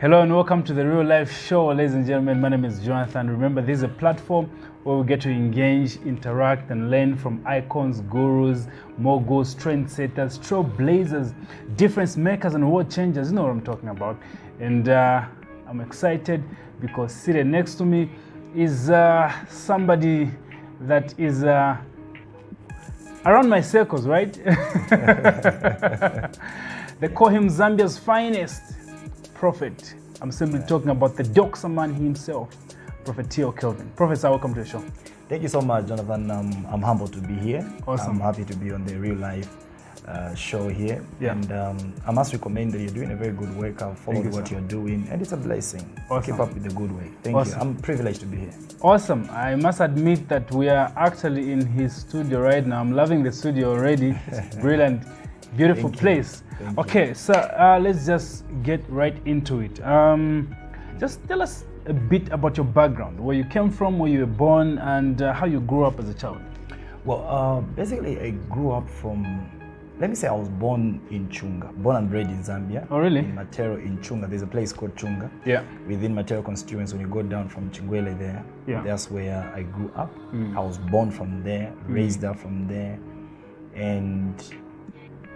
Hello and welcome to the Real Life Show, ladies and gentlemen. My name is Jonathan. Remember, this is a platform where we get to engage, interact, and learn from icons, gurus, moguls, trendsetters, trailblazers, difference makers, and world changers. You know what I'm talking about. And I'm excited because seated next to me is somebody that is around my circles, right? They call him Zambia's finest prophet. I'm simply talking about the Doxa man himself, Prophet Kelvin. Professor, welcome to the show. Thank you so much, Jonathan. I'm humbled to be here. Awesome. I'm happy to be on the Real Life show here. Yeah. And I must recommend that you're doing a very good work. I've followed what you're doing, and it's a blessing. Awesome. Keep up with the good way. Thank you. I'm privileged to be here. Awesome. I must admit that we are actually in his studio right now. I'm loving the studio already. It's brilliant, beautiful place. Okay, so let's just get right into it. Just tell us a bit about your background, where you came from, where you were born, and how you grew up as a child. Well, basically, I grew up from, let me say I was born in Chunga, born and bred in Zambia. Oh, really? In Matero, in Chunga. There's a place called Chunga. Yeah. Within Matero constituency, when you go down from Chingwele there, yeah, that's where I grew up. I was born from there, raised up from there, and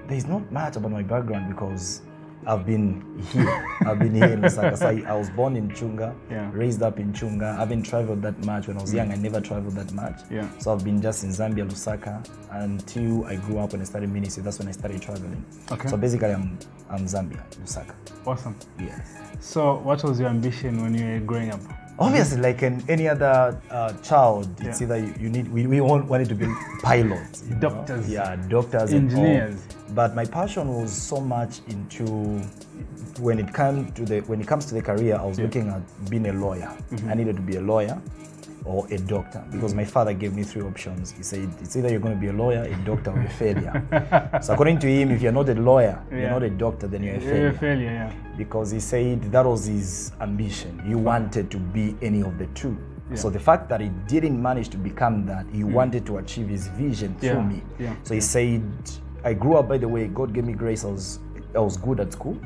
there's not much about my background because I've been here. I've been here in Lusaka. So I was born in Chunga, raised up in Chunga. I haven't traveled that much. When I was young, I never traveled that much. Yeah. So I've been just in Zambia, Lusaka, until I grew up. When I started ministry, that's when I started traveling. Okay. So basically, I'm Zambia, Lusaka. Awesome. Yes. So what was your ambition when you were growing up? Obviously, like any other child, it's either you need, we all wanted to be pilots, doctors, doctors, engineers. But my passion was so much into when it comes to the career, I was looking at being a lawyer. I needed to be a lawyer or a doctor because my father gave me 3 options. He said it's either you're going to be a lawyer, a doctor, or a failure. So according to him, if you're not a lawyer, you're not a doctor, then you're a failure. You're a failure, yeah. Because he said that was his ambition. He wanted to be any of the 2. Yeah. So the fact that he didn't manage to become that, he wanted to achieve his vision through me. Yeah. So he said, I grew up, by the way, God gave me grace. I was good at school.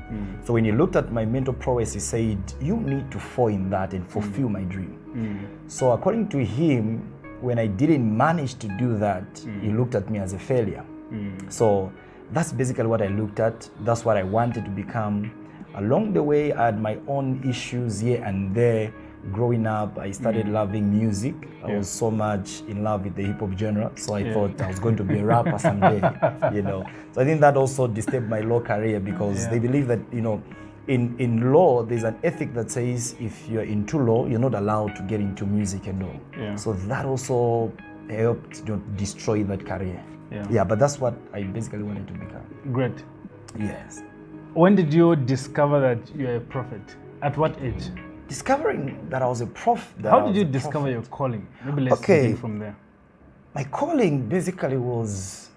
So when he looked at my mental prowess, he said, you need to fall in that and fulfill my dream. So according to him, when I didn't manage to do that, he looked at me as a failure. So that's basically what I looked at. That's what I wanted to become. Along the way, I had my own issues here and there. Growing up, I started loving music. I was so much in love with the hip hop genre, so I thought I was going to be a rapper someday, you know. So I think that also disturbed my law career because they believe that, you know, in law, there's an ethic that says if you're into law, you're not allowed to get into music and all. Yeah. So that also helped destroy that career. Yeah, but that's what I basically wanted to become. Great. Yes. When did you discover that you're a prophet? At what age? Discovering that I was a prophet. How did you discover your calling? Maybe let's begin from there. My calling basically was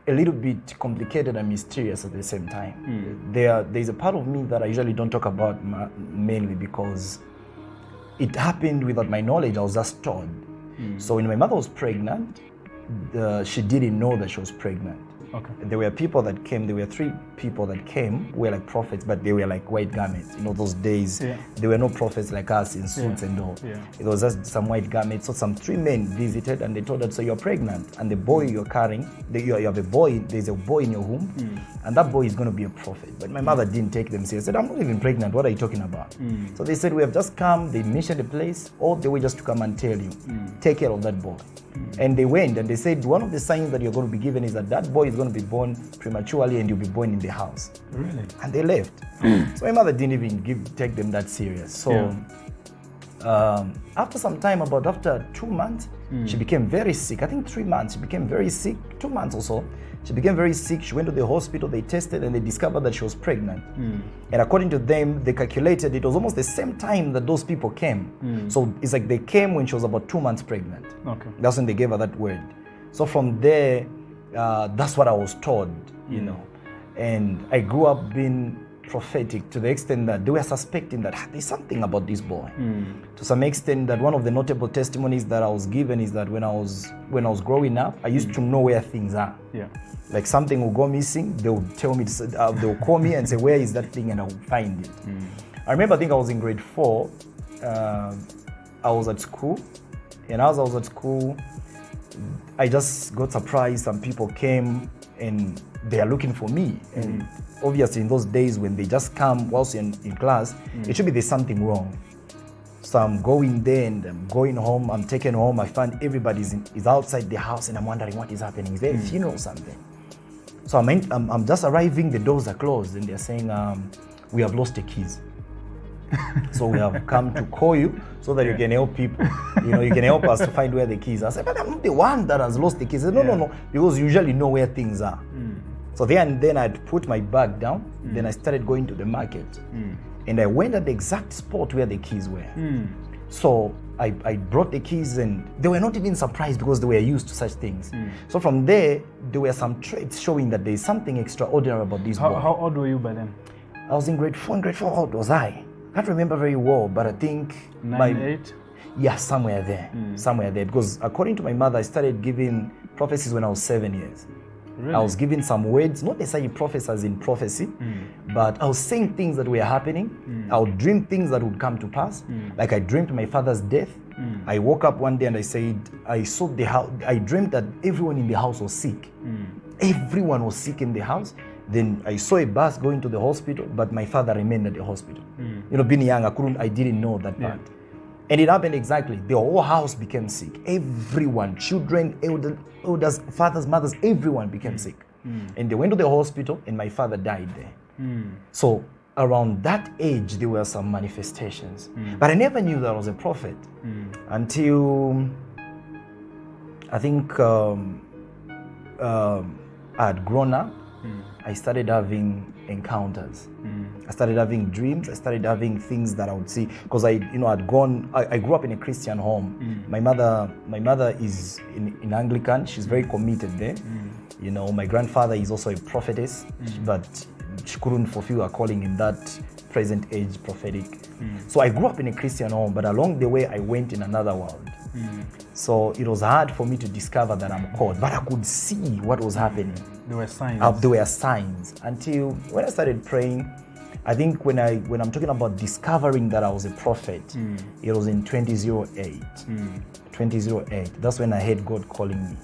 a little bit complicated and mysterious at the same time. There's a part of me that I usually don't talk about mainly because it happened without my knowledge. I was just told. So when my mother was pregnant, she didn't know that she was pregnant. Okay. There were people that came, there were 3 people that came, were like prophets, but they were like white garments. You know, those days, there were no prophets like us in suits and all. It was just some white garments. So some 3 men visited and they told her, so you're pregnant and the boy you're carrying, you have a boy, there's a boy in your womb and that boy is going to be a prophet. But my mother didn't take them seriously. Said, I'm not even pregnant, what are you talking about? So they said, we have just come, they mentioned the place, all the way just to come and tell you, take care of that boy. And they went and they said, one of the signs that you're going to be given is that that boy is going to be born prematurely and you'll be born in the house. Really? And they left. So my mother didn't even take them that serious. So after some time, after 2 months, she became very sick. I think 3 months, she became very sick. 2 months or so, she became very sick. She went to the hospital, they tested and they discovered that she was pregnant. And according to them, they calculated it was almost the same time that those people came. So it's like they came when she was about 2 months pregnant. Okay. That's when they gave her that word. So from there, that's what I was told, you know. And I grew up being prophetic to the extent that they were suspecting that there's something about this boy. To some extent, that one of the notable testimonies that I was given is that when I was growing up, I used to know where things are. Yeah. Like something will go missing, they would tell me, they will call me and say, where is that thing? And I will find it. I remember, I think I was in grade 4. I was at school, and as I was at school, I just got surprised. Some people came and they are looking for me. And obviously in those days when they just come whilst you're in class, it should be there's something wrong. So I'm going there and I'm going home, I'm taken home, I find everybody is outside the house and I'm wondering what is happening. Is there a funeral or something? So I'm just arriving, the doors are closed and they're saying, we have lost the keys. So we have come to call you so that you can help people. You can help us to find where the keys are. I said, but I'm not the one that has lost the keys. I said, no, because you usually know where things are. So then I'd put my bag down, then I started going to the market. And I went at the exact spot where the keys were. So I brought the keys and they were not even surprised because they were used to such things. So from there were some traits showing that there's something extraordinary about this boy. How old were you by then? I was in grade 4. In grade 4, how old was I? I can't remember very well, but I think 9, 8? Yeah, somewhere there. Because according to my mother, I started giving prophecies when I was 7 years. Really? I was giving some words, not necessarily prophecies in prophecy, but I was saying things that were happening. I would dream things that would come to pass. Like I dreamed my father's death. I woke up one day and I said, I saw the house. I dreamed that everyone in the house was sick. Everyone was sick in the house. Then I saw a bus going to the hospital, but my father remained at the hospital. Being young, I didn't know that part. And it happened exactly. The whole house became sick. Everyone, children, elders, fathers, mothers, everyone became sick. And they went to the hospital and my father died there. So around that age, there were some manifestations. But I never knew that I was a prophet until I think I had grown up. I started having encounters. I started having dreams. I started having things that I would see because I grew up in a Christian home. My mother is in Anglican. She's very committed there. My grandfather is also a prophetess, but she couldn't fulfill her calling in that present age prophetic. So I grew up in a Christian home, but along the way I went in another world. So it was hard for me to discover that I'm called, but I could see what was happening. There were signs. There were signs until when I started praying. I think when I'm talking about discovering that I was a prophet, it was in 2008. 2008. That's when I heard God calling me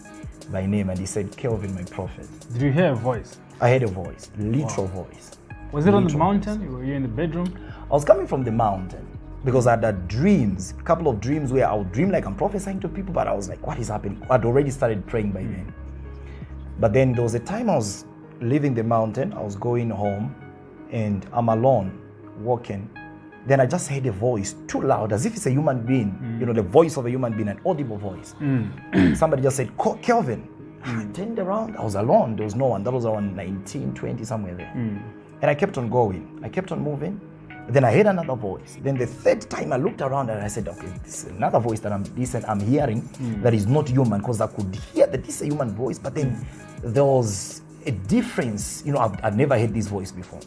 by name, and He said, "Kelvin, my prophet." Did you hear a voice? I heard a voice, literal voice. Was it on the mountain? Were you in the bedroom? I was coming from the mountain. Because I had dreams, a couple of dreams where I would dream like I'm prophesying to people, but I was like, what is happening? I'd already started praying by then. But then there was a time I was leaving the mountain, I was going home, and I'm alone, walking. Then I just heard a voice, too loud, as if it's a human being, the voice of a human being, an audible voice. Somebody just said, Kelvin. I turned around, I was alone, there was no one. That was around 19, 20, somewhere there. And I kept on going, I kept on moving. Then I heard another voice. Then the third time I looked around and I said, okay, this is another voice that I'm hearing that is not human, because I could hear that this is a human voice, but then there was a difference. I've never heard this voice before.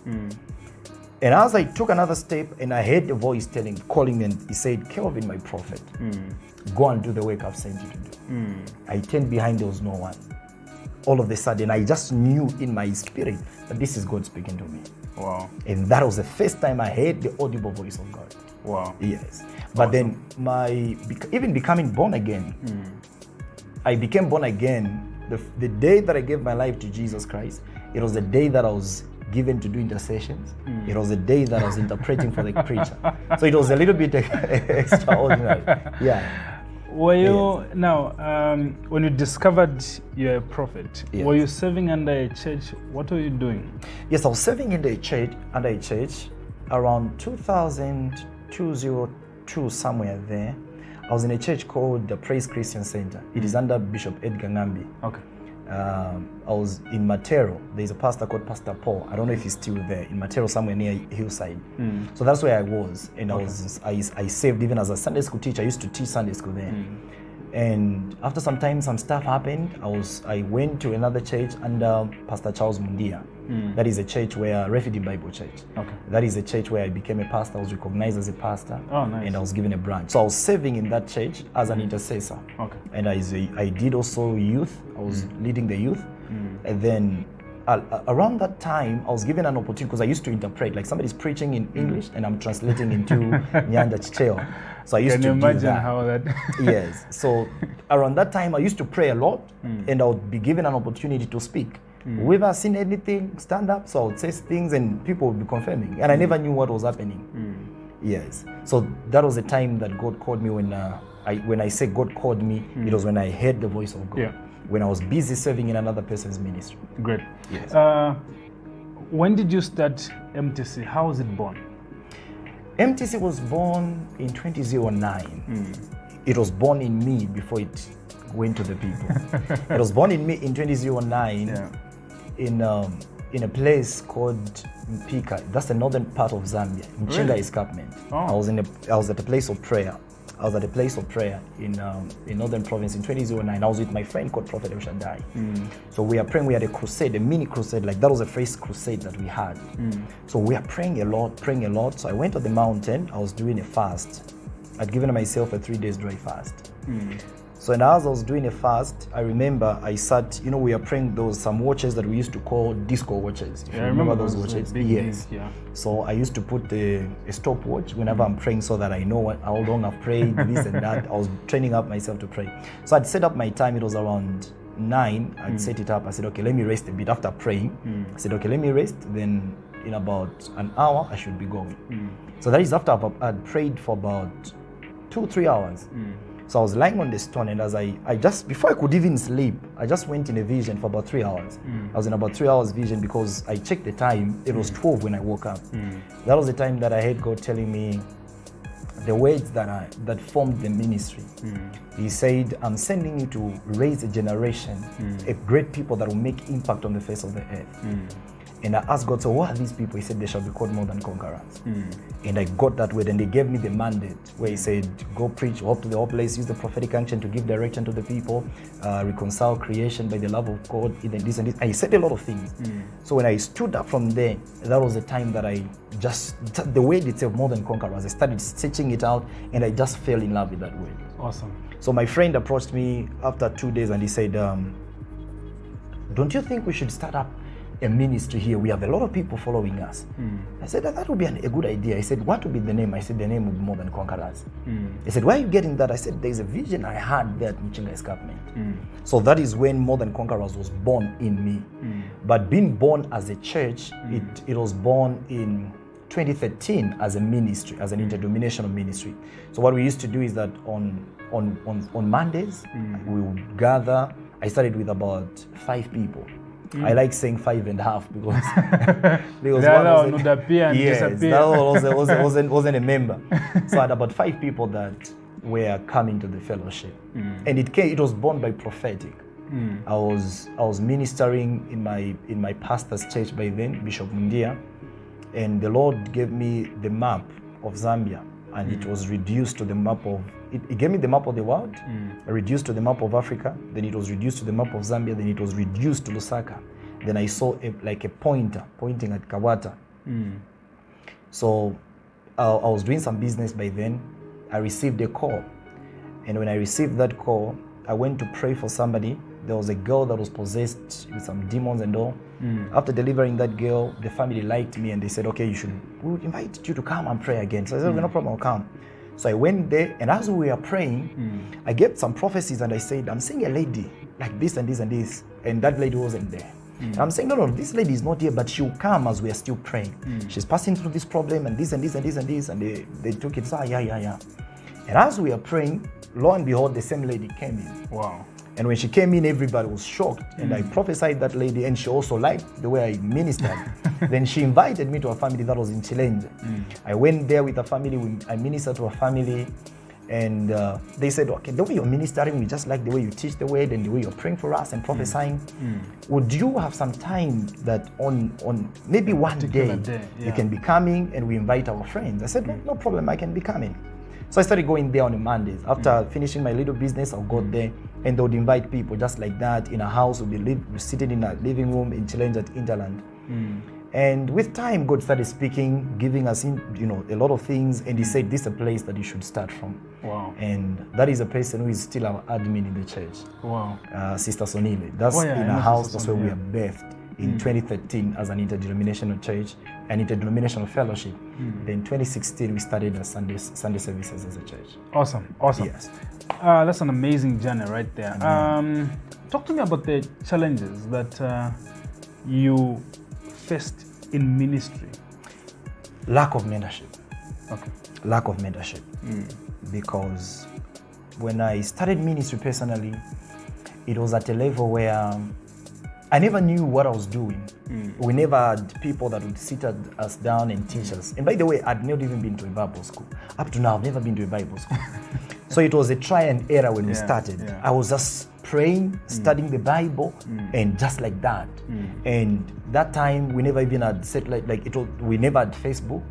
And as I took another step and I heard the voice calling me, and he said, Kelvin, my prophet, go and do the work I've sent you to do. I turned behind, there was no one. All of a sudden, I just knew in my spirit that this is God speaking to me. Wow. And that was the first time I heard the audible voice of God. Wow. Yes. But then even becoming born again, I became born again the day that I gave my life to Jesus Christ. It was the day that I was given to do intercessions. It was the day that I was interpreting for the preacher. So it was a little bit extraordinary. Yeah. Were you, now, when you discovered you're a prophet, were you serving under a church? What were you doing? Yes, I was serving under a church around 2002, somewhere there. I was in a church called the Praise Christian Center. It is under Bishop Edgar Ngambi. Okay. I was in Matero. There's a pastor called Pastor Paul. I don't know if he's still there, in Matero, somewhere near Hillside. So that's where I was. And I served even as a Sunday school teacher. I used to teach Sunday school there. And after some time, some stuff happened. I went to another church under Pastor Charles Mundia. That is a church where Refugee Bible Church. Okay. That is a church where I became a pastor. I was recognized as a pastor. Oh, nice. And I was given a branch. So I was serving in that church as an intercessor. Okay. And I did also youth. I was leading the youth. And then around that time, I was given an opportunity because I used to interpret. Like somebody's preaching in English and I'm translating into Nyanja Chicheo. So I used to imagine do that. how that Yes. So around that time, I used to pray a lot, and I would be given an opportunity to speak. Whoever seen anything, stand up. So I would say things, and people would be confirming, and I never knew what was happening. Yes. So that was the time that God called me. When I say God called me, it was when I heard the voice of God. Yeah. When I was busy serving in another person's ministry. Great. Yes. When did you start MTC? How was it born? MTC was born in 2009. It was born in me before it went to the people. It was born in me in 2009 in a place called Mpika. That's the northern part of Zambia, Mchinga Escarpment. Oh. I was at a place of prayer. I was at a place of prayer in northern province in 2009. I was with my friend called Prophet El Shaddai. So we are praying. We had a crusade, a mini crusade. Like that was the first crusade that we had. So we are praying a lot. So I went to the mountain. I was doing a fast. I'd given myself a 3 days dry fast. So and as I was doing a fast, I remember I sat, we are praying those some watches that we used to call disco watches. Yeah, I remember those watches. Big yes. Yeah. So I used to put a stopwatch whenever I'm praying so that I know how long I've prayed, this and that. I was training up myself to pray. So I'd set up my time. It was around 9. I'd set it up. I said, okay, let me rest a bit after praying. I said, okay, let me rest. Then in about an hour, I should be going. So that is after I'd prayed for about 2-3 hours. So I was lying on the stone, and as I just, before I could even sleep, I just went in a vision for about 3 hours. I was in about 3 hours vision because I checked the time. It was 12 when I woke up. That was the time that I heard God telling me the words that formed the ministry. He said, I'm sending you to raise a generation, a great people that will make impact on the face of the earth. And I asked God, so what are these people? He said, they shall be called more than conquerors. And I got that word, and they gave me the mandate where he said, go preach, hope to the hopeless, use the prophetic action to give direction to the people, reconcile creation by the love of God, and this and this. And he said a lot of things. So when I stood up from there, that was the time that I just, the word itself, more than conquerors, I started searching it out, and I just fell in love with that word. Awesome. So my friend approached me after 2 days, and he said, don't you think we should start up a ministry here? We have a lot of people following us. I said, that would be a good idea. He said, what would be the name? I said, the name would be More Than Conquerors. He said, why are you getting that? I said, there's a vision I had there at Mchinga Escarpment. So that is when More Than Conquerors was born in me. But being born as a church, it was born in 2013 as a ministry, as an interdenominational ministry. So what we used to do is that on Mondays, we would gather. I started with about 5 people. I like saying 5.5 because one would appear and disappear. That wasn't a member. So I had about 5 people that were coming to the fellowship, and it was born by prophetic. I was ministering in my pastor's church by then, Bishop Mundia, and the Lord gave me the map of Zambia, and it was reduced to the map of. It gave me the map of the world, reduced to the map of Africa, then it was reduced to the map of Zambia, then it was reduced to Lusaka. Then I saw a pointer pointing at Kawata. So I was doing some business by then. I received a call. And when I received that call, I went to pray for somebody. There was a girl that was possessed with some demons and all. After delivering that girl, the family liked me and they said, okay, we would invite you to come and pray again. So I said, no problem, I'll come. So I went there, and as we were praying, I gave some prophecies, and I said, I'm seeing a lady like this and this and this, and that lady wasn't there. And I'm saying, no, this lady is not here, but she'll come as we are still praying. She's passing through this problem, and this and this and this and this, and they took it. So yeah. And as we are praying, lo and behold, the same lady came in. Wow. And when she came in, everybody was shocked. And I prophesied that lady, and she also liked the way I ministered. Then she invited me to a family that was in Chilenje. I went there with a family. I ministered to a family. And they said, okay, the way you're ministering, we just like the way you teach the word and the way you're praying for us and prophesying. Would you have some time that on maybe one day, you can be coming and we invite our friends? I said, no problem, I can be coming. So I started going there on the Mondays. After finishing my little business, I'll go there, and they would invite people just like that in a house. We'll be sitting in a living room in Challenge at Interland. And with time, God started speaking, giving us, a lot of things. And He said, "This is a place that you should start from." Wow. And that is a person who is still our admin in the church. Wow. Sister Sonile. That's in a house. That's where we are birthed in 2013 as an interdenominational church, an interdenominational fellowship. Then 2016 we started as Sunday services as a church. Awesome. Yes. That's an amazing journey right there. Talk to me about the challenges that you faced in ministry. Lack of mentorship. Okay. Lack of mentorship. Because when I started ministry personally, it was at a level where I never knew what I was doing. We never had people that would sit us down and teach us. And by the way, I'd not even been to a Bible school. Up to now, I've never been to a Bible school. So it was a try and error when we started. I was just praying, studying the Bible, and just like that. And that time, we never even had satellite, we never had Facebook,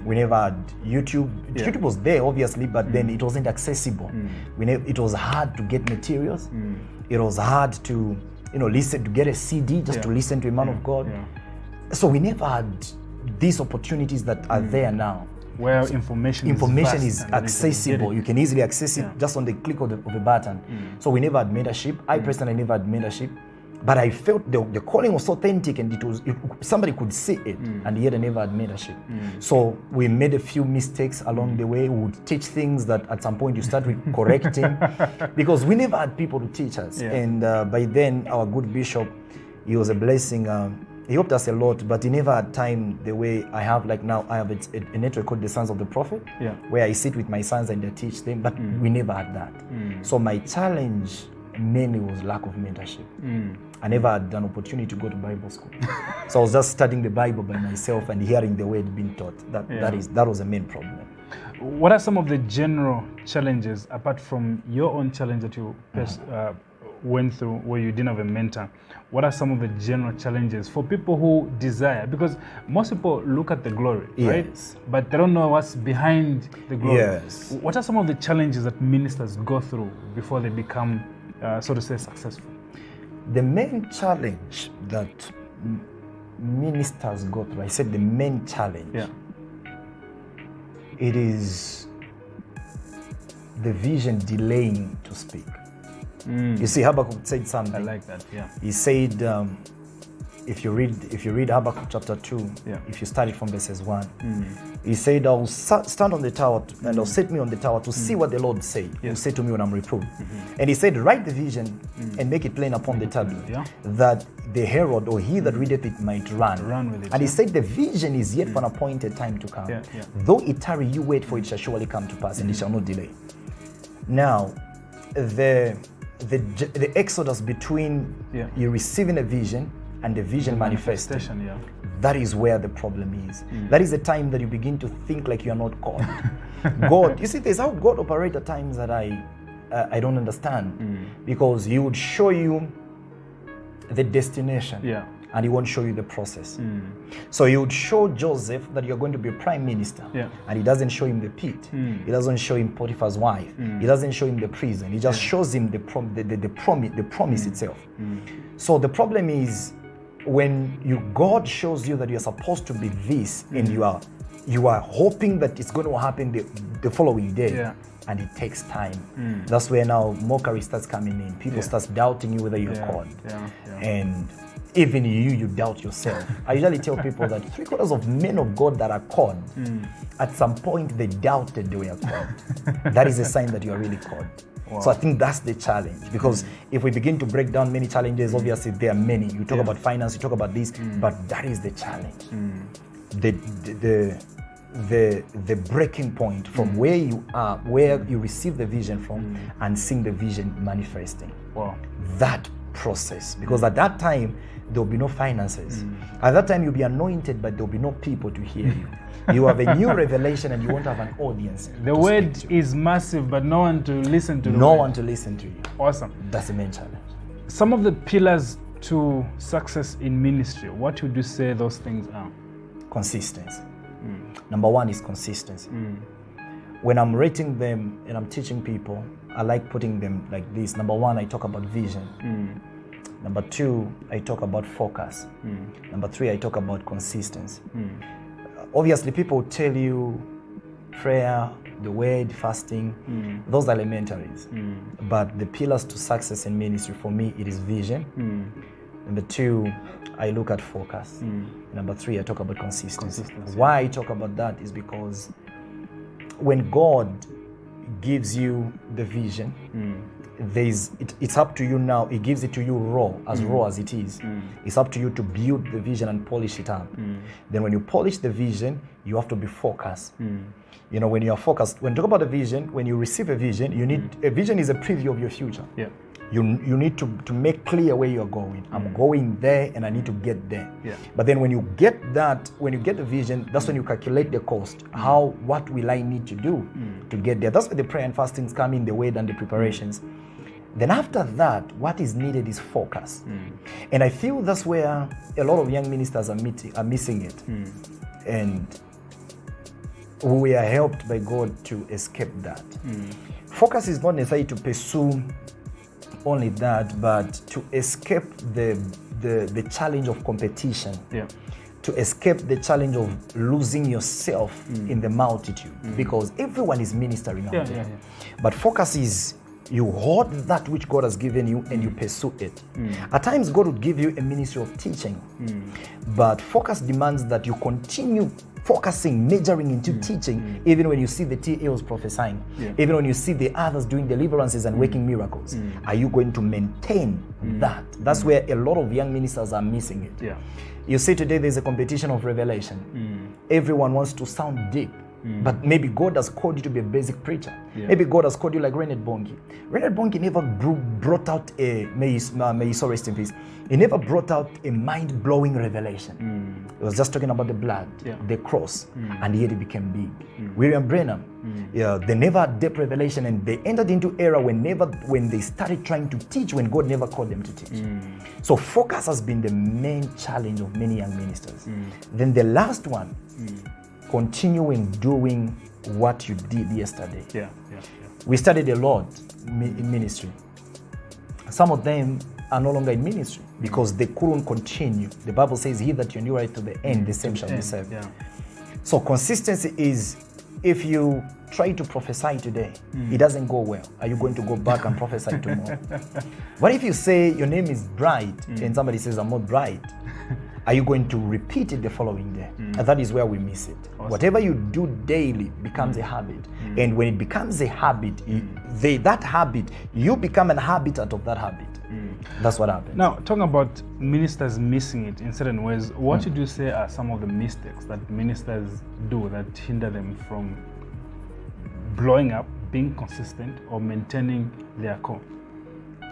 we never had YouTube. YouTube was there, obviously, but then it wasn't accessible. It was hard to get materials. It was hard to listen, to get a CD just to listen to a man of God. So we never had these opportunities that are there now. Where information is accessible. You can easily access it just on the click of a button. So we never had mentorship. I personally never had mentorship. But I felt the calling was authentic, and somebody could see it, and yet I never had mentorship. So we made a few mistakes along the way. We would teach things that at some point you start correcting, because we never had people to teach us. And by then, our good bishop, he was a blessing. He helped us a lot, but he never had time the way I have. Like now, I have a network called the Sons of the Prophet, where I sit with my sons and I teach them, but we never had that. So my challenge mainly was lack of mentorship. I never had an opportunity to go to Bible school. So I was just studying the Bible by myself and hearing the word being taught. That was the main problem. What are some of the general challenges, apart from your own challenge that you went through where you didn't have a mentor? What are some of the general challenges for people who desire? Because most people look at the glory, right? But they don't know what's behind the glory. What are some of the challenges that ministers go through before they become, so to say, successful? The main challenge that ministers go through, I said the main challenge, it is the vision delaying to speak. You see, Habakkuk said something. I like that, He said, if you read Habakkuk chapter 2, if you start it from verses 1, he said, "I'll stand on the tower and I'll set me on the tower to see what the Lord say. He'll say to me when I'm reproved." And he said, "Write the vision and make it plain upon the tablet, that the herald or he that readeth it might run with it." And he said, "The vision is yet for an appointed time to come. Though it tarry, you wait, for it shall surely come to pass, and it shall not delay." Now, the exodus between you receiving a vision and the vision manifestation, that is where the problem is. That is the time that you begin to think like you are not God. God, you see, there's how God operates at times that I don't understand, because He would show you the destination, and He won't show you the process. So He would show Joseph that you're going to be a prime minister, and He doesn't show him the pit. He doesn't show him Potiphar's wife. He doesn't show him the prison. He just shows him the promise itself. So the problem is, when God shows you that you're supposed to be this, and you are hoping that it's going to happen the following day, and it takes time. That's where now mockery starts coming in. People start doubting you whether you're called. And even you doubt yourself. I usually tell people that 3/4 of men of God that are called, at some point they doubted they were called. That is a sign that you are really called. So I think that's the challenge, because if we begin to break down many challenges, obviously there are many. You talk about finance, you talk about this, but that is the challenge. The breaking point from where you are, where you receive the vision from, and seeing the vision manifesting. That process, because at that time there will be no finances. At that time you'll be anointed, but there will be no people to hear you. You have a new revelation and you won't have an audience. The word is massive, but no one to listen to. No one to listen to you. Awesome. That's the main challenge. Some of the pillars to success in ministry, what would you say those things are? Consistency. Number one is consistency. when I'm rating them and I'm teaching people, I like putting them like this. Number one, I talk about vision. Number two, I talk about focus. Number three, I talk about consistency. Obviously, people tell you prayer, the word, fasting, those are elementaries. But the pillars to success in ministry, for me, it is vision. Number two, I look at focus. Number three, I talk about consistency. Why I talk about that is because when God gives you the vision, it's up to you now. He gives it to you raw as it is. It's up to you to build the vision and polish it up. Then when you polish the vision, you have to be focused. You know, when you are focused, when you talk about a vision, when you receive a vision, you need a vision is a preview of your future. Yeah. You need to make clear where you're going. I'm going there and I need to get there. Yeah. But then when you get that, when you get the vision, that's when you calculate the cost. What will I need to do to get there? That's where the prayer and fastings come in, the word and the preparations. Then after that, what is needed is focus. And I feel that's where a lot of young ministers are missing it. And we are helped by God to escape that. Focus is not necessarily to pursue only that, but to escape the challenge of competition, to escape the challenge of losing yourself in the multitude, because everyone is ministering out there. But focus is you hold that which God has given you and you pursue it. At times God would give you a ministry of teaching, but focus demands that you continue focusing, majoring into teaching, even when you see the TLs prophesying, even when you see the others doing deliverances and working miracles. Are you going to maintain that? That's where a lot of young ministers are missing it. You see today there's a competition of revelation. Everyone wants to sound deep. But maybe God has called you to be a basic preacher. Maybe God has called you like Renard Bongi. Renard Bongi never brought out may he so rest in peace. He never brought out a mind-blowing revelation. He was just talking about the blood, the cross, and yet it became big. William Branham, they never had depth revelation, and they entered into era when they started trying to teach when God never called them to teach. So focus has been the main challenge of many young ministers. Then the last one, continuing doing what you did yesterday. We studied a lot in ministry. Some of them are no longer in ministry because they couldn't continue. The Bible says, he that endureth to the end, the same shall be saved. So consistency is, if you try to prophesy today, it doesn't go well, are you going to go back and prophesy tomorrow? What if you say your name is Bright and somebody says I'm not bright? Are you going to repeat it the following day? And that is where we miss it. Awesome. Whatever you do daily becomes a habit. And when it becomes a habit, that habit, you become an habitat of that habit. That's what happens. Now, talking about ministers missing it in certain ways, what would you say are some of the mistakes that ministers do that hinder them from blowing up, being consistent, or maintaining their core?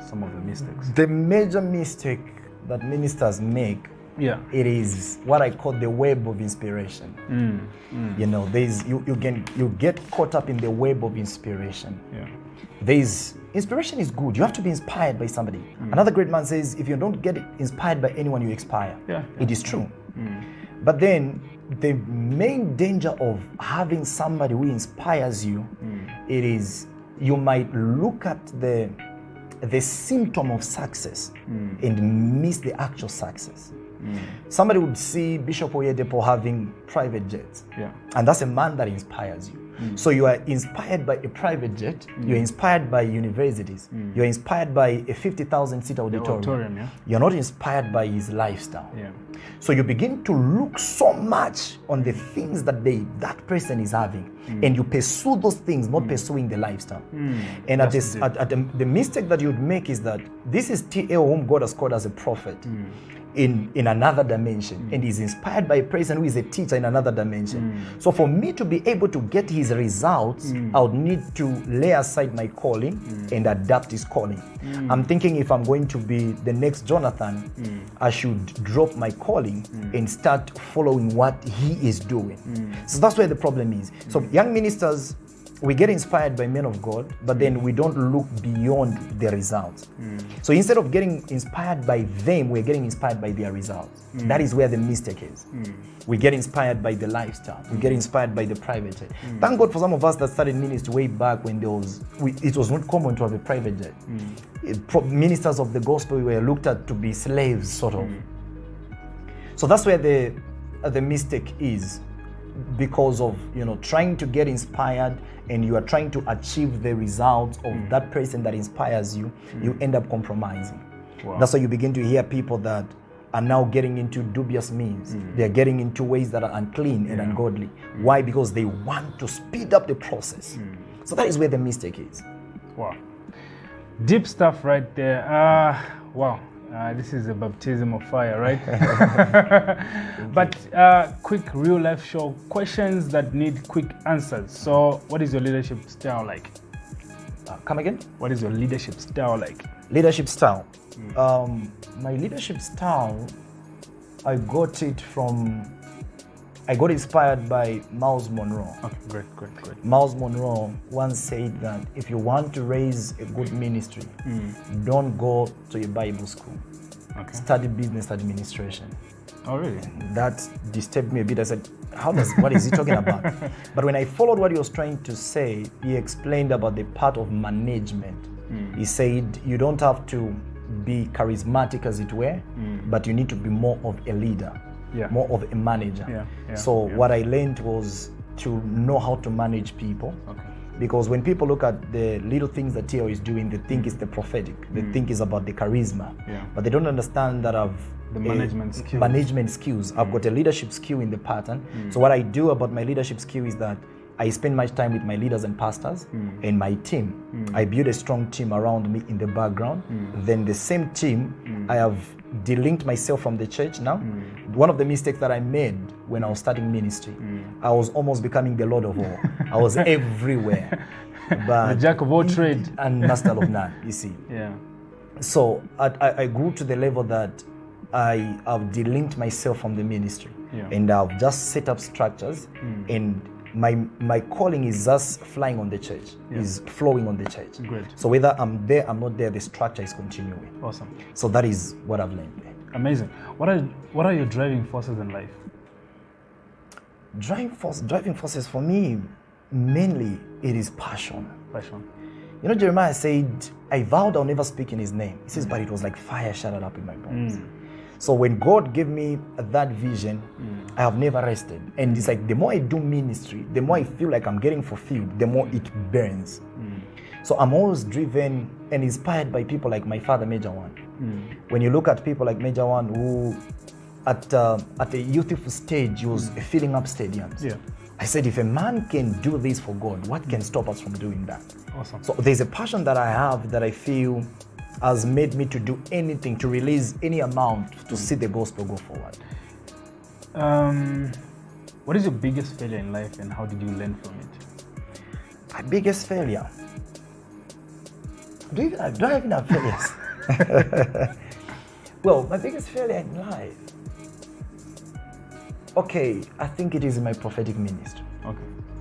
Some of the mistakes. The major mistake that ministers make, it is what I call the web of inspiration. You know, you get caught up in the web of inspiration. Inspiration is good. You have to be inspired by somebody. Another great man says, if you don't get inspired by anyone, you expire. It is true. But then the main danger of having somebody who inspires you, it is you might look at the symptom of success and miss the actual success. Somebody would see Bishop Oyedepo having private jets, and that's a man that inspires you. So you are inspired by a private jet, you're inspired by universities, you're inspired by a 50,000-seat auditorium. You're not inspired by his lifestyle. So you begin to look so much on the things that that person is having, and you pursue those things, not pursuing the lifestyle. And the mistake that you'd make is that this is T.L. whom God has called as a prophet in another dimension, and is inspired by a person who is a teacher in another dimension. So for me to be able to get his results, I would need to lay aside my calling and adapt his calling. I'm thinking if I'm going to be the next Jonathan, I should drop my calling and start following what he is doing. So that's where the problem is. So young ministers, we get inspired by men of God, but then we don't look beyond the results. So instead of getting inspired by them, we're getting inspired by their results. That is where the mistake is. We get inspired by the lifestyle. We get inspired by the private jet. Thank God for some of us that started ministry way back when it was not common to have a private jet. Ministers of the gospel were looked at to be slaves, sort of. So that's where the mistake is, because of trying to get inspired, and you are trying to achieve the results of that person that inspires you. You end up compromising. Wow. That's why you begin to hear people that are now getting into dubious means. They're getting into ways that are unclean and ungodly. Why? Because they want to speed up the process. So that is where the mistake is. Wow. Deep stuff right there. Wow. This is a baptism of fire, right? But quick real life show questions that need quick answers. So what is your leadership style like? Come again? What is your leadership style like? Leadership style. My leadership style, I got inspired by Miles Monroe. Okay, great. Miles Monroe once said that if you want to raise a good ministry, don't go to a Bible school. Okay. Study business administration. Oh, really? That disturbed me a bit. I said, what is he talking about? But when I followed what he was trying to say, he explained about the part of management. He said, you don't have to be charismatic, as it were, but you need to be more of a leader. More of a manager. What I learned was to know how to manage people. Okay. Because when people look at the little things that Theo is doing, they think it's the prophetic. They think it's about the charisma. But they don't understand that I've the management skills. I've got a leadership skill in the pattern. So what I do about my leadership skill is that I spend much time with my leaders and pastors and my team. I build a strong team around me in the background. Then the same team, I have delinked myself from the church now. One of the mistakes that I made when I was starting ministry, I was almost becoming the Lord of all. I was everywhere. But the jack of all trades and master of none, you see. So I grew to the level that I have delinked myself from the ministry. And I've just set up structures, and my calling is just flying on the church, is flowing on the church. Great. So whether I'm there, I'm not there, the structure is continuing. Awesome. So that is what I've learned there. Amazing. What are your driving forces in life? Driving forces for me, mainly it is passion. Passion. Jeremiah said, I vowed I'll never speak in his name. He says, but it was like fire shut up in my bones. So when God gave me that vision, I have never rested. And it's like the more I do ministry, the more I feel like I'm getting fulfilled, the more it burns. So I'm always driven and inspired by people like my father, Major One. When you look at people like Major One, who at a youthful stage, he was filling up stadiums. I said, if a man can do this for God, what can stop us from doing that? Awesome. So there's a passion that I have that I feel has made me to do anything, to release any amount to see the gospel go forward. What is your biggest failure in life, and how did you learn from it? My biggest failure? Do I even have failures? Well, my biggest failure in life, okay, I think it is in my prophetic ministry. Okay.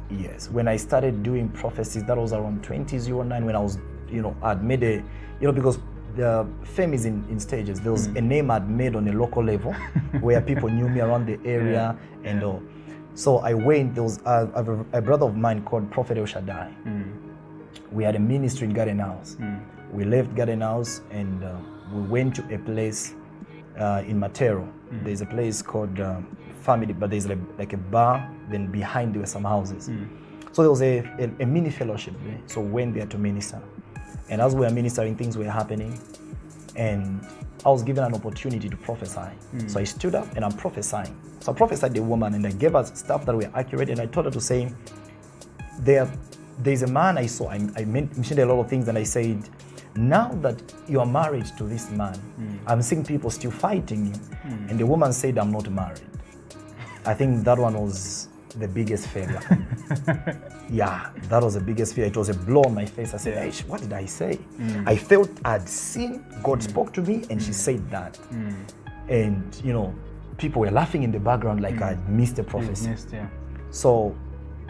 Yes, when I started doing prophecies, that was around 2009, when I was, I'd made a, because the fame is in stages. There was a name I'd made on a local level where people knew me around the area and all. So I went, there was a brother of mine called Prophet El Shaddai. We had a ministry in Garden House. We left Garden House and we went to a place in Matero. There's a place called Family, but there's like a bar, then behind there were some houses. So there was a mini fellowship there. So we went there to minister. And as we were ministering, things were happening. And I was given an opportunity to prophesy. So I stood up and I'm prophesying. So I prophesied the woman and I gave her stuff that were accurate. And I told her to say, there's a man I saw. I mentioned a lot of things and I said, now that you are married to this man, I'm seeing people still fighting you. And the woman said, I'm not married. I think that one was the biggest failure. Yeah, that was the biggest failure. It was a blow on my face. I said, hey, what did I say? I felt I'd seen, God spoke to me and she said that. And, people were laughing in the background like I'd missed the prophecy. So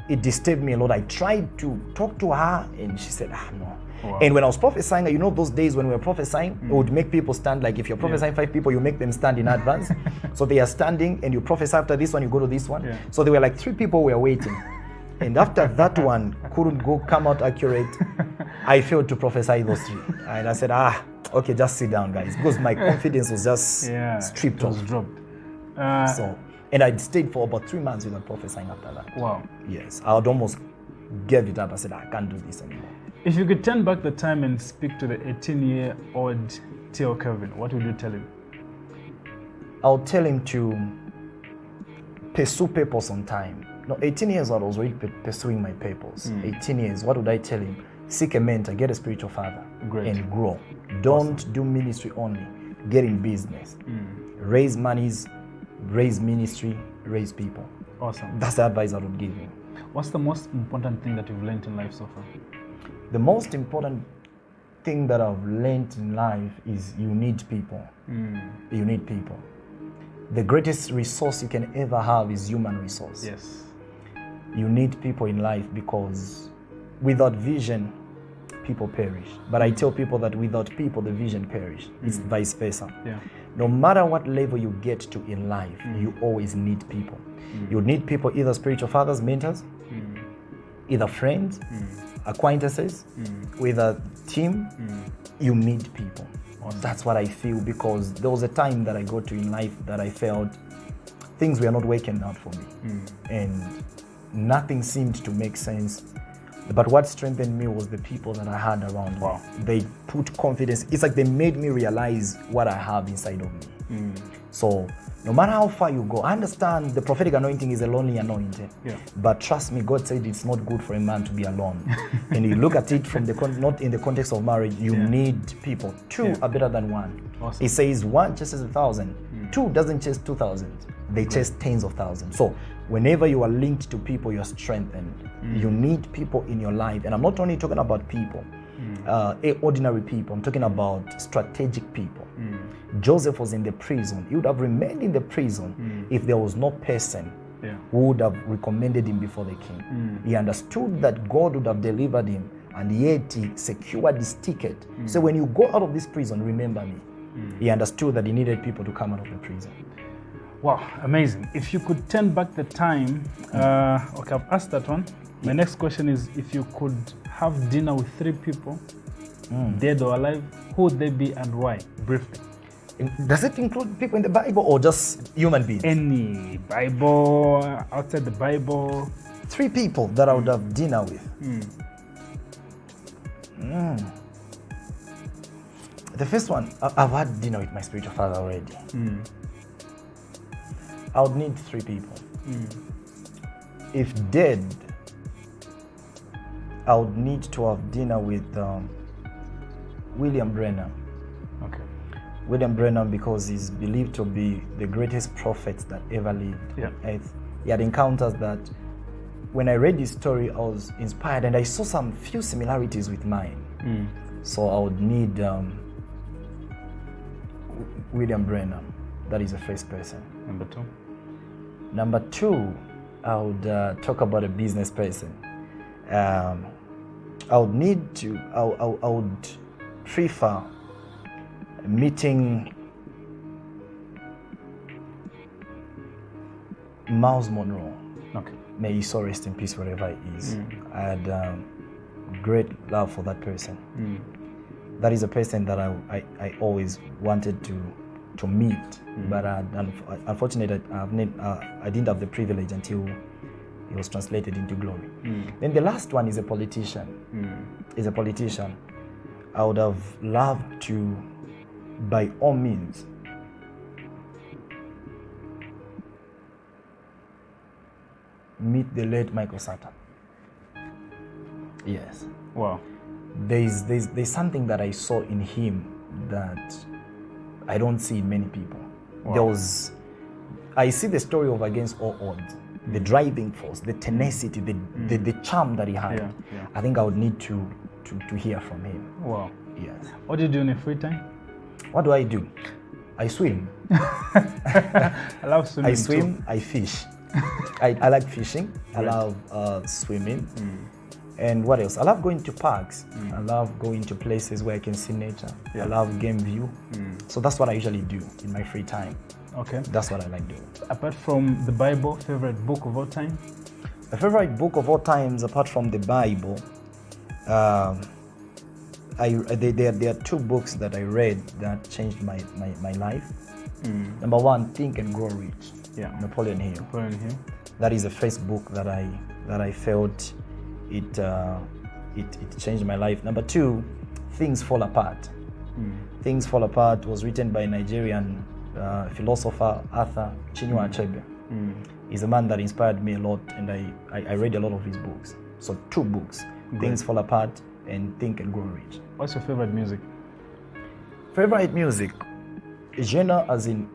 it disturbed me a lot. I tried to talk to her and she said, no. Wow. And when I was prophesying, you know those days when we were prophesying, it would make people stand, like if you're prophesying 5 people, you make them stand in advance. So they are standing and you prophesy after this one, you go to this one. So there were like 3 people were waiting. And after that one couldn't come out accurate, I failed to prophesy those 3. And I said, okay, just sit down, guys. Because my confidence was just stripped off. Dropped. And I stayed for about 3 months without prophesying after that. Wow. Yes, I would almost gave it up. I said, I can't do this anymore. If you could turn back the time and speak to the 18-year-old Theo Kelvin, what would you tell him? I'll tell him to pursue purpose on time. No, 18 years old, I was already pursuing my purpose. 18 years, what would I tell him? Seek a mentor, get a spiritual father, and grow. Don't do ministry only. Get in business. Raise monies, raise ministry, raise people. Awesome. That's the advice I would give him. What's the most important thing that you've learned in life so far? The most important thing that I've learned in life is you need people. You need people. The greatest resource you can ever have is human resource. Yes. You need people in life because without vision, people perish. But I tell people that without people, the vision perish. It's vice versa. Yeah. No matter what level you get to in life, you always need people. You need people, either spiritual fathers, mentors, either friends, acquaintances, with a team. You need people. That's what I feel, because there was a time that I got to in life that I felt things were not working out for me, and nothing seemed to make sense. But what strengthened me was the people that I had around me. They put confidence. It's like they made me realize what I have inside of me. So no matter how far you go, I understand the prophetic anointing is a lonely anointing. But trust me, God said it's not good for a man to be alone. And you look at it from the not in the context of marriage, you need people. 2 are better than 1. Awesome. It says 1 chases 1,000. 2 doesn't chase 2,000. They chase tens of thousands. So whenever you are linked to people, you're strengthened. You need people in your life. And I'm not only talking about people, ordinary people. I'm talking about strategic people. Joseph was in the prison. He would have remained in the prison if there was no person who would have recommended him before the king. He understood that God would have delivered him, and yet he secured his ticket. So when you go out of this prison, remember me. He understood that he needed people to come out of the prison. Wow, amazing. If you could turn back the time, okay, I've asked that one. My next question is, if you could have dinner with 3 people, dead or alive, who would they be and why? Briefly. Does it include people in the Bible or just human beings? Any Bible, outside the Bible. 3 people that I would have dinner with. The first one, I've had dinner with my spiritual father already. I would need 3 people. If dead, I would need to have dinner with William Branham. Okay. William Branham, because he's believed to be the greatest prophet that ever lived on earth. He had encounters that, when I read his story, I was inspired, and I saw some few similarities with mine. So I would need William Branham. That is the first person. Number 2? Number 2, I would talk about a business person. I would need to, I would prefer meeting Miles Monroe. Okay. May his soul rest in peace wherever he is. I had great love for that person. That is a person that I always wanted to meet, but unfortunately I didn't have the privilege until he was translated into glory. Then the last one is a politician. Is a politician. I would have loved to, by all means, meet the late Michael Satan. Yes. Wow. There's something that I saw in him that I don't see in many people. Wow. I see the story of Against All Odds, the driving force, the tenacity, the charm that he had. I think I would need to hear from him. Wow. Yes. What do you do in your free time? What do? I swim. I love swimming. I swim, too. I fish. I like fishing. Right. I love swimming. And what else? I love going to parks. I love going to places where I can see nature. I love game view. So that's what I usually do in my free time. Okay. That's what I like doing. Apart from the Bible, favorite book of all time? My favorite book of all times, apart from the Bible, there are two books that I read that changed my life. Number one, Think and Grow Rich. Yeah. Napoleon Hill. Napoleon Hill. That is the first book that I felt it changed my life. Number two, Things Fall Apart. Things Fall Apart was written by a Nigerian philosopher Arthur Chinua Achebe. He's a man that inspired me a lot, and I read a lot of his books. So two books, Great. Things Fall Apart and Think and Grow Rich. What's your favorite music? Favorite music, genre as in,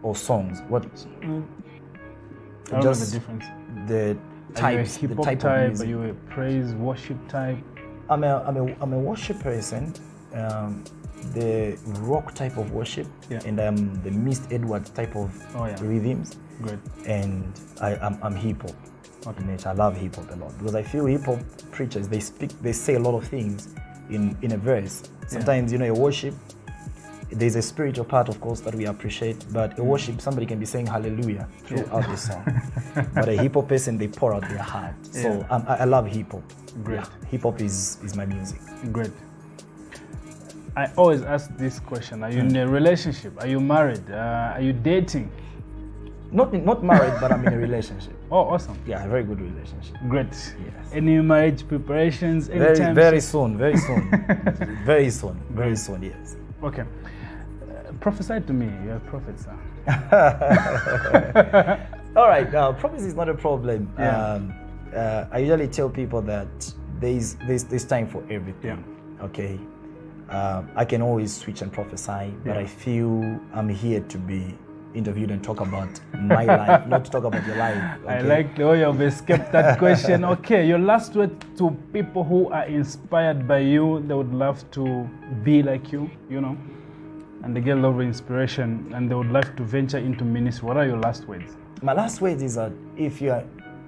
or songs? What? I don't know the difference. The types, are you a hip-hop type type? of music. Are you a praise worship type? I'm a worship person. The rock type of worship, and I'm the Mist Edwards type of rhythms. Great. And I'm hip hop. Okay. I love hip hop a lot because I feel hip hop preachers, they say a lot of things in a verse. Sometimes a worship, there's a spiritual part, of course, that we appreciate, but a worship, somebody can be saying hallelujah throughout the song. But a hip hop person, they pour out their heart. So I love hip hop. Great. Hip hop is my music. Great. I always ask this question: are you in a relationship? Are you married? Are you dating? Not married, but I'm in a relationship. Oh, awesome! Yeah, a very good relationship. Great. Yes. Any marriage preparations? Anytime? Very soon. Very soon. Very soon. Very soon. Yes. Okay. Prophesy to me. You're a prophet, sir. All right. Now, prophecy is not a problem. Yeah. I usually tell people that there's time for everything. Yeah. Okay. I can always switch and prophesy, but I feel I'm here to be interviewed and talk about my life, not to talk about your life. Okay? I like the way you've escaped that question. Okay, your last word to people who are inspired by you, they would love to be like you, and they get a lot of inspiration and they would love to venture into ministry. What are your last words? My last words is that if you are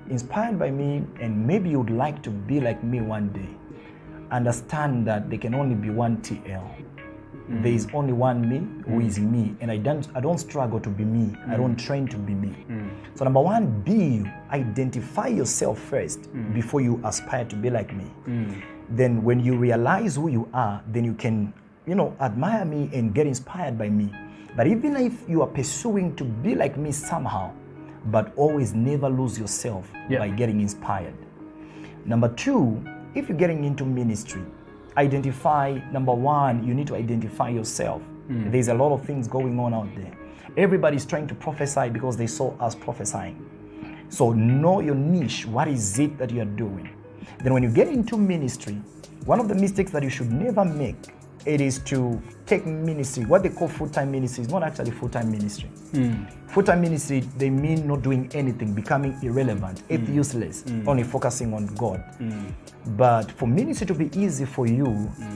inspired by me and maybe you would like to be like me one day, understand that there can only be one TL. There is only one me who is me, and I don't struggle to be me. I don't train to be me. So number one, be you. Identify yourself first before you aspire to be like me. Then when you realize who you are, then you can admire me and get inspired by me. But even if you are pursuing to be like me somehow, but always never lose yourself by getting inspired. Number two, if you're getting into ministry, identify, number one, you need to identify yourself. There's a lot of things going on out there. Everybody's trying to prophesy because they saw us prophesying. So know your niche. What is it that you are doing? Then when you get into ministry, one of the mistakes that you should never make, it is to take ministry, what they call full-time ministry is not actually full-time ministry. Full-time ministry, they mean not doing anything, becoming irrelevant, useless, only focusing on God. But for ministry to be easy for you,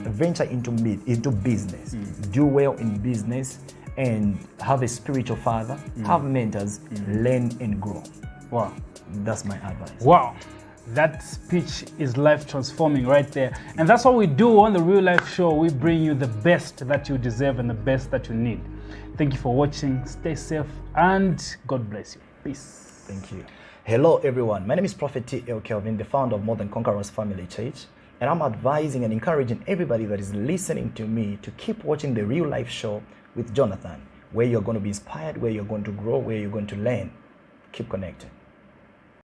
venture into business. Do well in business and have a spiritual father, have mentors, learn and grow. Wow. That's my advice. Wow. That speech is life transforming right there. And that's what we do on the Real Life Show. We bring you the best that you deserve and the best that you need. Thank you for watching. Stay safe and God bless you. Peace. Thank you. Hello everyone. My name is Prophet T.L. Kelvin, the founder of More Than Conquerors Family Church. And I'm advising and encouraging everybody that is listening to me to keep watching the Real Life Show with Jonathan, where you're going to be inspired, where you're going to grow, where you're going to learn. Keep connected.